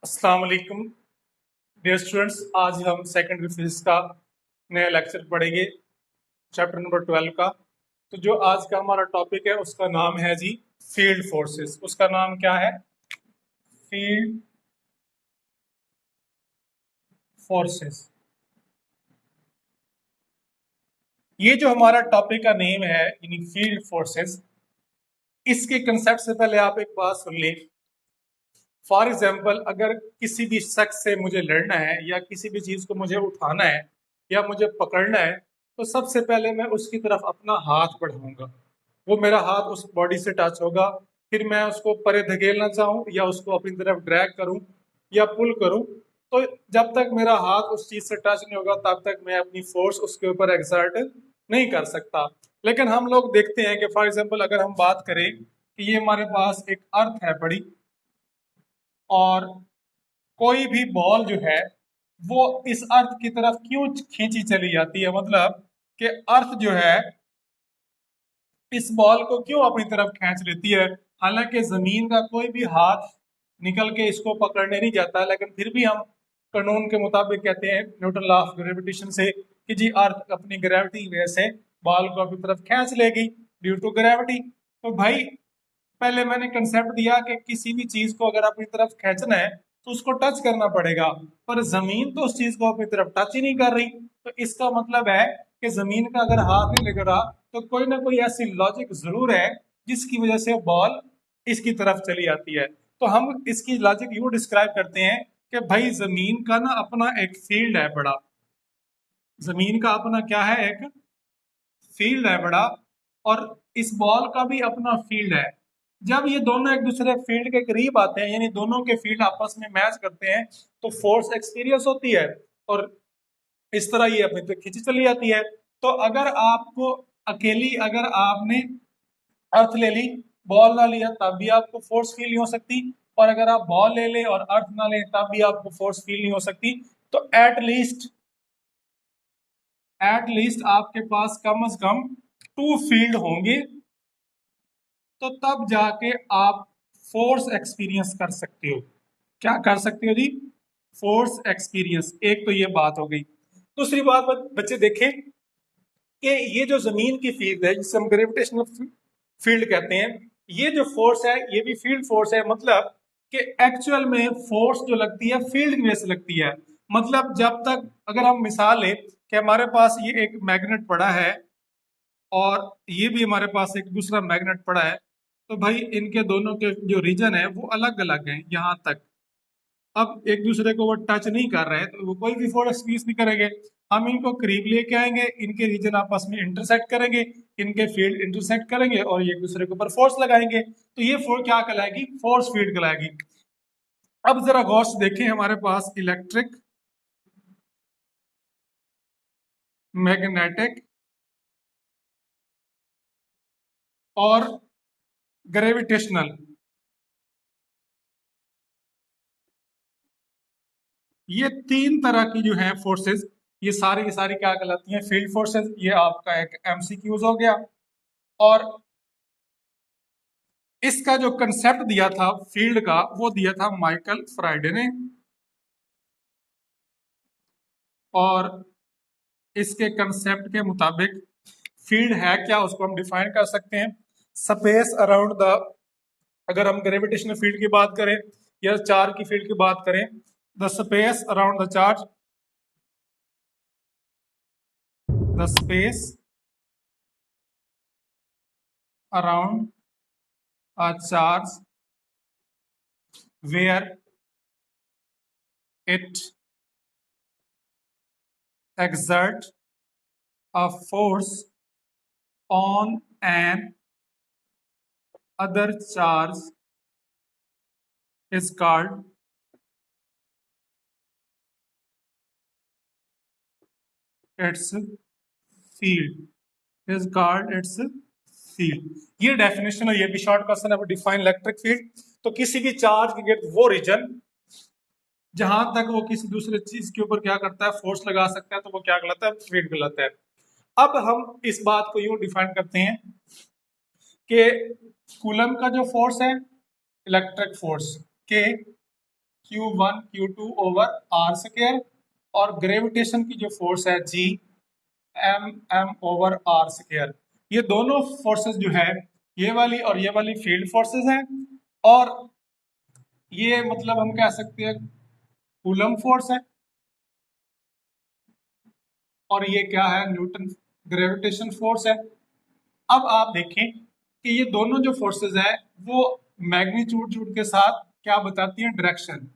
अस्सलाम वालेकुम dear students. आज हम सेकेंडरी फिजिक्स का नया लेक्चर पढ़ेंगे, चैप्टर नंबर 12 का। तो जो आज का हमारा टॉपिक है उसका नाम है जी फील्ड फोर्सेस। उसका नाम क्या है? Field forces. ये जो हमारा टॉपिक का नेम है यानी फील्ड फोर्सेस, इसके कंसेप्ट से पहले आप एक बात सुन लें। फॉर एग्जाम्पल, अगर किसी भी शख्स से मुझे लड़ना है या किसी भी चीज को मुझे उठाना है या मुझे पकड़ना है, तो सबसे पहले मैं उसकी तरफ अपना हाथ बढ़ाऊंगा। वो मेरा हाथ उस बॉडी से टच होगा, फिर मैं उसको परे धकेलना चाहूँ या उसको अपनी तरफ ड्रैग करूँ या पुल करूँ, तो जब तक मेरा हाथ उस चीज से टच नहीं होगा तब तक मैं अपनी फोर्स उसके ऊपर एक्सर्ट नहीं कर सकता। लेकिन हम लोग देखते हैं कि फॉर एग्जाम्पल अगर हम बात करें कि ये हमारे पास एक अर्थ है बड़ी, और कोई भी बॉल जो है वो इस अर्थ की तरफ क्यों खींची चली जाती है, मतलब कि अर्थ जो है इस बॉल को क्यों अपनी तरफ खींच लेती है। हालांकि जमीन का कोई भी हाथ निकल के इसको पकड़ने नहीं जाता, लेकिन फिर भी हम कानून के मुताबिक कहते हैं, न्यूटन लॉ ऑफ ग्रेविटेशन से, कि जी अर्थ अपनी ग्रेविटी की वजह से बॉल को अपनी तरफ खींच लेगी ड्यू टू ग्रेविटी। तो भाई पहले मैंने कंसेप्ट दिया कि किसी भी चीज को अगर अपनी तरफ खींचना है तो उसको टच करना पड़ेगा, पर जमीन तो उस चीज को अपनी तरफ टच ही नहीं कर रही। तो इसका मतलब है कि जमीन का अगर हाथ नहीं लग रहा तो कोई ना कोई ऐसी लॉजिक जरूर है जिसकी वजह से बॉल इसकी तरफ चली आती है। तो हम इसकी लॉजिक यूं डिस्क्राइब करते हैं कि भाई जमीन का ना अपना एक फील्ड है बड़ा। जमीन का अपना क्या है? एक फील्ड है बड़ा। और इस बॉल का भी अपना फील्ड है। जब ये दोनों एक दूसरे फील्ड के करीब आते हैं, यानी दोनों के फील्ड आपस में मैच करते हैं, तो फोर्स एक्सपीरियंस होती है और इस तरह ये अपनी तरफ खींची चली जाती है। तो अगर आपको अकेली अगर आपने अर्थ ले ली, बॉल ना लिया, तब भी आपको फोर्स फील नहीं हो सकती। और अगर आप बॉल ले ले और अर्थ ना ले तब भी आपको फोर्स फील नहीं हो सकती। तो एट लीस्ट आपके पास कम से कम टू फील्ड होंगे, तो तब जाके आप फोर्स एक्सपीरियंस कर सकते हो। क्या कर सकते हो जी? Force experience. एक तो ये बात हो गई। दूसरी बात बच्चे देखें कि ये जो जमीन की फील्ड है जिसे हम ग्रेविटेशनल फील्ड कहते हैं, ये जो फोर्स है ये भी फील्ड फोर्स है। मतलब कि एक्चुअल में फोर्स जो लगती है फील्ड की वजह से लगती है। मतलब जब तक अगर हम मिसाल लें कि हमारे पास ये एक मैग्नेट पड़ा है और ये भी हमारे पास एक दूसरा मैग्नेट पड़ा है, तो भाई इनके दोनों के जो रीजन है वो अलग अलग हैं यहाँ तक। अब एक दूसरे को वो टच नहीं कर रहे हैं तो वो कोई भी फोर्स एक्सपीरियंस नहीं करेंगे। हम इनको करीब लेके आएंगे, इनके रीजन आपस में इंटरसेक्ट करेंगे, इनके फील्ड इंटरसेक्ट करेंगे और ये एक दूसरे के ऊपर फोर्स लगाएंगे, तो ये फोर्स क्या कहलाएगी? फोर्स फील्ड कहलाएगी। अब जरा गौर से देखें, हमारे पास इलेक्ट्रिक, मैग्नेटिक और ग्रेविटेशनल, ये तीन तरह की जो है फोर्सेस, ये सारी की सारी क्या कहलाती हैं? Field forces. ये आपका एक एमसीक्यूज हो गया। और इसका जो कंसेप्ट दिया था फील्ड का वो दिया था माइकल फ्राइडे ने। और इसके कंसेप्ट के मुताबिक फील्ड है क्या उसको हम डिफाइन कर सकते हैं। स्पेस अराउंड द, अगर हम ग्रेविटेशनल फील्ड की बात करें या चार्ज की फील्ड की बात करें, the space around the charge, the space around a charge where it exert a force on an other charge is called its field। ये डेफिनेशन है, ये भी शॉर्ट क्वेश्चन है। डिफाइन इलेक्ट्रिक फील्ड, तो किसी भी चार्ज के गिर्द वो रीजन जहां तक वो किसी दूसरे चीज के ऊपर क्या करता है? फोर्स लगा सकता है, तो वो क्या कहलाता है? फील्ड कहलाता है। अब हम इस बात को यूं डिफाइन करते हैं कि कूलम का जो फोर्स है, इलेक्ट्रिक फोर्स के Q1 Q2 over R square, और ग्रेविटेशन की जो फोर्स है G M M over R square. ये दोनों फोर्सेस जो है, ये वाली फील्ड फोर्सेस हैं, और ये मतलब हम कह सकते हैं कूलम फोर्स है, और ये क्या है, न्यूटन ग्रेविटेशन फोर्स है। अब आप देखें कि ये दोनों जो फोर्सेस है वो मैग्नीट्यूड के साथ क्या बताती हैं, डायरेक्शन।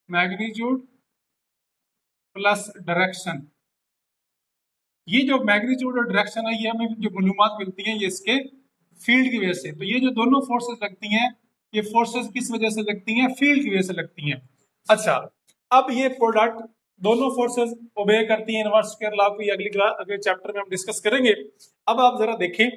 मैग्नीट्यूड प्लस डायरेक्शन, ये जो मैग्नीट्यूड और डायरेक्शन है ये हमें जो मालूमात मिलती हैं ये इसके फील्ड की वजह से। तो ये जो दोनों फोर्सेस लगती हैं, ये फोर्सेस किस वजह से लगती हैं, फील्ड की वजह से लगती हैं। अच्छा, अब ये प्रोडक्ट दोनों फोर्सेस ओबे करती हैं इनवर्स स्क्वायर लॉ को, ये अगले चैप्टर में हम डिस्कस करेंगे। अब आप जरा देखें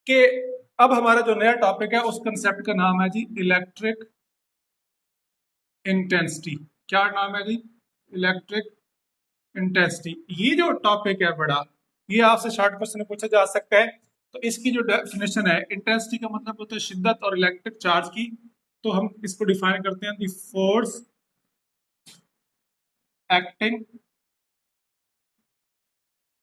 कि अब हमारा जो नया टॉपिक है उस कंसेप्ट का नाम है जी इलेक्ट्रिक इंटेंसिटी। क्या नाम है जी, इलेक्ट्रिक इंटेंसिटी। ये जो टॉपिक है बड़ा, ये आपसे शॉर्ट क्वेश्चन में पूछा जा सकता है। तो इसकी जो डेफिनेशन है, इंटेंसिटी का मतलब होता है शिद्दत और इलेक्ट्रिक चार्ज की। तो हम इसको डिफाइन करते हैं, दी फोर्स एक्टिंग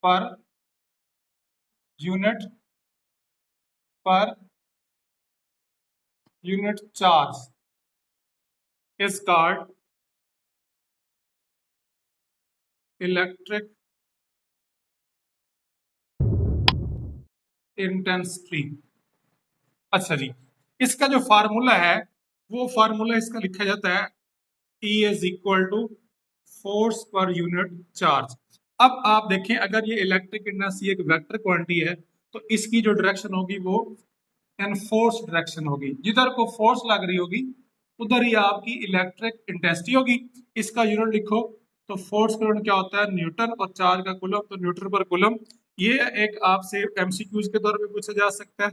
पर unit charge is called electric intensity. अच्छा जी, इसका जो फार्मूला है वो फार्मूला इसका लिखा जाता है E is equal to force पर यूनिट चार्ज। अब आप देखें, अगर ये इलेक्ट्रिक इंटेंसिटी एक वेक्टर क्वांटिटी है तो इसकी जो डायरेक्शन होगी वो एनफोर्स डायरेक्शन होगी। जिधर को फोर्स लग रही होगी उधर ही आपकी इलेक्ट्रिक इंटेंसिटी होगी। इसका यूनिट लिखो तो फोर्स का यूनिट क्या होता है, न्यूटन, और चार्ज का कूलम तो न्यूटन पर कूलम। ये एक आपसे एमसीक्यूज के तौर पे पूछा जा सकता है,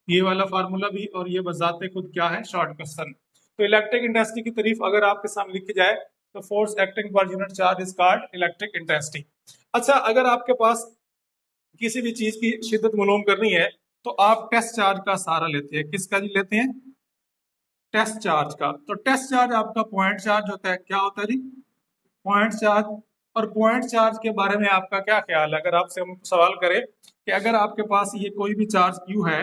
ये वाला फार्मूला भी, और ये बजाते खुद क्या है, शॉर्ट क्वेश्चन। तो इलेक्ट्रिक इंटेंसिटी की तारीफ अगर आपके सामने लिखी जाए तो फोर्स एक्टिंग पर unit charge is called electric intensity. अच्छा, अगर आपके पास किसी भी चीज की शिद्दत मालूम करनी है तो आप टेस्ट चार्ज का सहारा लेते हैं। किसका जी लेते हैं, टेस्ट चार्ज का। तो टेस्ट चार्ज आपका पॉइंट चार्ज होता है। क्या होता है जी, पॉइंट चार्ज। और पॉइंट चार्ज के बारे में आपका क्या ख्याल है, अगर आपसे हम सवाल करें कि अगर आपके पास ये कोई भी चार्ज क्यू है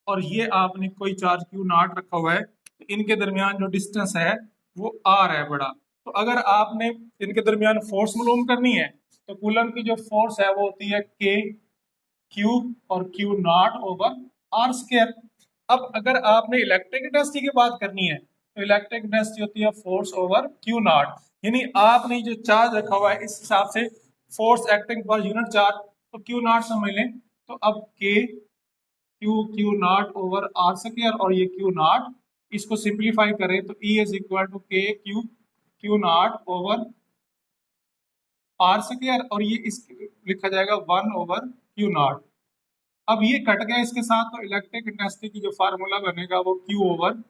और ये आपने कोई चार्ज क्यू नॉट रखा हुआ है, तो इनके दरमियान जो डिस्टेंस है वो आर है बड़ा। तो अगर आपने इनके दरमियान फोर्स मालूम करनी है तो कूलम की जो फोर्स है वो होती है के क्यू और Q naught over R square. अब अगर आपने इलेक्ट्रिक इंटेंसिटी की बात करनी है तो इलेक्ट्रिक इंटेंसिटी होती है फोर्स ओवर क्यू नॉट। यानी आपने जो चार्ज रखा हुआ है इस हिसाब से फोर्स एक्टिंग पर यूनिट चार्ज, तो क्यू नॉट समझ लें। तो अब K Q naught over R square, और ये क्यू नॉट, इसको सिंप्लीफाई करें तो E is equal to K Q naught over R square, और ये इस लिखा जाएगा 1 ओवर क्यू नॉट। अब ये कट गया इसके साथ, तो इलेक्ट्रिक इंटेंसिटी की जो फार्मूला बनेगा वो Q ओवर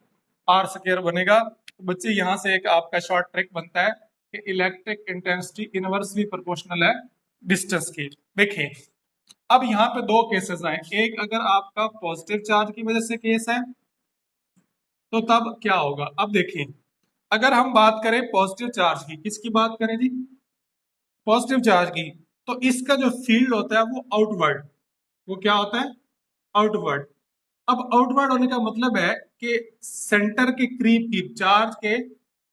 आर स्क्वायर बनेगा। तो बच्चे यहाँ से एक आपका शॉर्ट ट्रिक बनता है कि इलेक्ट्रिक इंटेंसिटी इनवर्सली प्रोपोर्शनल है डिस्टेंस की। देखिए, अब यहाँ पे दो केसेस आए, एक अगर आपका पॉजिटिव चार्ज की वजह से केस है तो तब क्या होगा। अब देखिए, अगर हम बात करें पॉजिटिव चार्ज की, किसकी बात करें जी, पॉजिटिव चार्ज की, तो इसका जो फील्ड होता है वो आउटवर्ड, वो क्या होता है, आउटवर्ड। अब आउटवर्ड होने का मतलब है कि सेंटर के करीब की, चार्ज के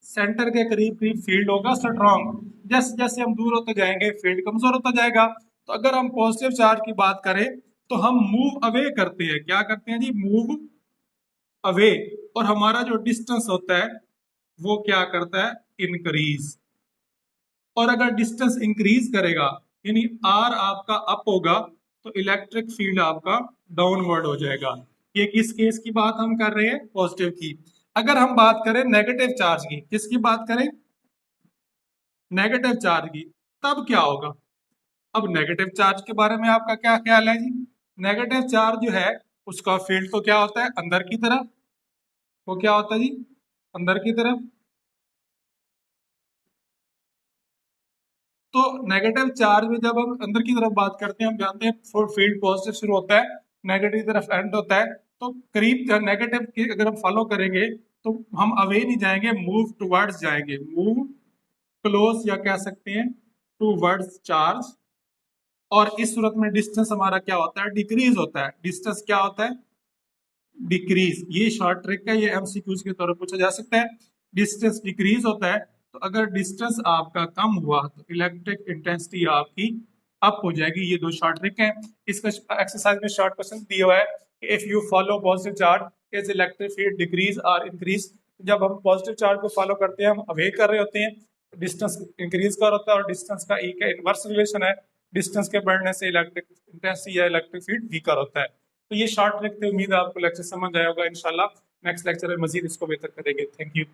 सेंटर के करीब करीब फील्ड होगा स्ट्रॉन्ग। जैसे जैसे हम दूर होते जाएंगे फील्ड कमजोर होता जाएगा। तो अगर हम पॉजिटिव चार्ज की बात करें तो हम मूव अवे करते हैं। क्या करते हैं जी, मूव अवे। और हमारा जो डिस्टेंस होता है वो क्या करता है, इंक्रीज। और अगर डिस्टेंस इंक्रीज करेगा यानी आर आपका अप होगा तो इलेक्ट्रिक फील्ड आपका डाउनवर्ड हो जाएगा। ये किस केस की बात हम कर रहे हैं, पॉजिटिव की। अगर हम बात करें नेगेटिव चार्ज की, किसकी बात करें, नेगेटिव चार्ज की, तब क्या होगा। अब नेगेटिव चार्ज के बारे में आपका क्या ख्याल है जी, नेगेटिव चार्ज जो है उसका फील्ड तो क्या होता है, अंदर की तरफ। वो क्या होता है जी, अंदर की तरफ। तो नेगेटिव चार्ज में जब हम अंदर की तरफ बात करते हैं, हम जानते हैं फील्ड पॉजिटिव शुरू होता है, नेगेटिव तरफ एंड होता है। तो करीब नेगेटिव की अगर हम फॉलो करेंगे तो हम अवे नहीं जाएंगे, मूव टुवर्ड्स जाएंगे, मूव क्लोज या कह सकते हैं टुवर्ड्स चार्ज। और इस सूरत में डिस्टेंस हमारा क्या होता है, डिक्रीज होता है। डिस्टेंस क्या होता है, डिक्रीज। ये शॉर्ट ट्रिक है, ये एमसीक्यूज के तौर पर पूछा जा सकता है। डिस्टेंस डिक्रीज होता है, तो अगर डिस्टेंस आपका कम हुआ तो इलेक्ट्रिक इंटेंसिटी आपकी अप हो जाएगी। ये दो शॉर्ट ट्रिक हैं। इसका एक्सरसाइज में शॉर्ट क्वेश्चन दिया हुआ है, if you follow positive charge is electric field decrease और इंक्रीज। जब हम पॉजिटिव चार्ज को फॉलो करते हैं, हम अवे कर रहे होते हैं, डिस्टेंस इंक्रीज कर होता है, और डिस्टेंस का एक इनवर्स रिलेशन है, डिस्टेंस के बढ़ने से इलेक्ट्रिक इंटेंसिटी या इलेक्ट्रिक फील्ड वीकर होता है। तो ये शॉर्ट ट्रिक थे, उम्मीद है आपको लेक्चर समझ आया होगा। इंशाल्लाह नेक्स्ट लेक्चर में मजीद इसको बेहतर करेंगे। Thank you.